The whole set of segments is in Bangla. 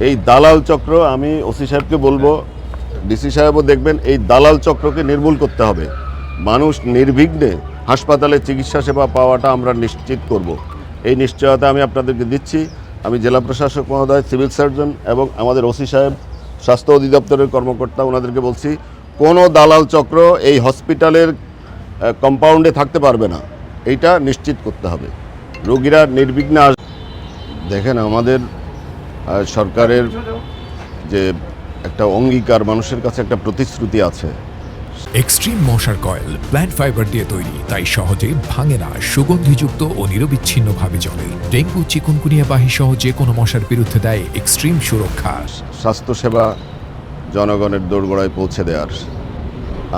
এই দালাল চক্র, আমি ওসি সাহেবকে বলবো, ডিসি সাহেবও দেখবেন, এই দালাল চক্রকে নির্মূল করতে হবে। মানুষ নির্বিঘ্নে হাসপাতালে চিকিৎসা সেবা পাওয়াটা আমরা নিশ্চিত করব। এই নিশ্চয়তা আমি আপনাদেরকে দিচ্ছি। আমি জেলা প্রশাসক মহোদয়, সিভিল সার্জন এবং আমাদের ওসি সাহেব, স্বাস্থ্য অধিদপ্তরের কর্মকর্তা, ওনাদেরকে বলছি কোনো দালাল চক্র এই হসপিটালের কম্পাউন্ডে থাকতে পারবে না, এইটা নিশ্চিত করতে হবে। রোগীরা নির্বিঘ্নে দেখেন, আমাদের সরকারের যে একটা অঙ্গীকার, মানুষের কাছে একটা প্রতিশ্রুতি আছে। এক্সট্রিম মশার কয়েল প্ল্যান্ট ফাইবার দিয়ে তৈরি, তাই সহজে ভাঙে না, সুগন্ধিযুক্ত ও নিরবিচ্ছিন্নভাবে জ্বলে। ডেঙ্গু, চিকুনগুনিয়া বাহি সহ যে কোনো মশার বিরুদ্ধে দেয় এক্সট্রিম সুরক্ষা। স্বাস্থ্যসেবা জনগণের দোরগোড়ায় পৌঁছে দেওয়ার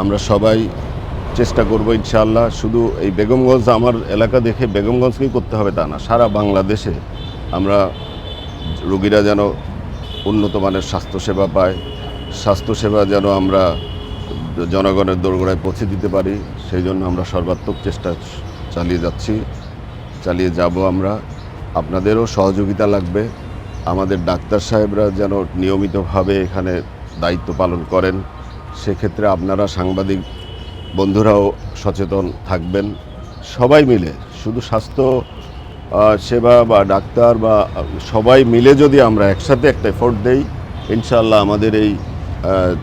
আমরা সবাই চেষ্টা করব ইনশাআল্লাহ। শুধু এই বেগমগঞ্জ আমার এলাকা দেখে বেগমগঞ্জকেই করতে হবে তা না, সারা বাংলাদেশে আমরা রোগীরা যেন উন্নত মানের স্বাস্থ্যসেবা পায়, স্বাস্থ্যসেবা যেন আমরা জনগণের দোরগোড়ায় পৌঁছে দিতে পারি, সেই জন্য আমরা সর্বাত্মক চেষ্টা চালিয়ে যাব। আমরা আপনাদেরও সহযোগিতা লাগবে। আমাদের ডাক্তার সাহেবরা যেন নিয়মিতভাবে এখানে দায়িত্ব পালন করেন, সেক্ষেত্রে আপনারা সাংবাদিক বন্ধুরাও সচেতন থাকবেন। সবাই মিলে, শুধু স্বাস্থ্য সেবা বা ডাক্তার বা সবাই মিলে যদি আমরা একসাথে একটা এফোর্ট দেই, ইনশাআল্লাহ আমাদের এই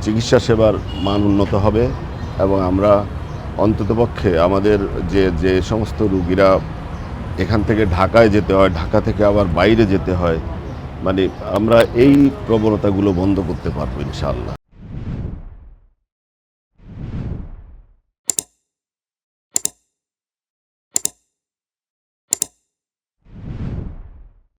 চিকিৎসা সেবার মান উন্নত হবে এবং আমরা অন্ততপক্ষে আমাদের যে সমস্ত রুগীরা এখান থেকে ঢাকায় যেতে হয়, ঢাকা থেকে আবার বাইরে যেতে হয়, মানে আমরা এই প্রবণতাগুলো বন্ধ করতে পারবো ইনশাআল্লাহ।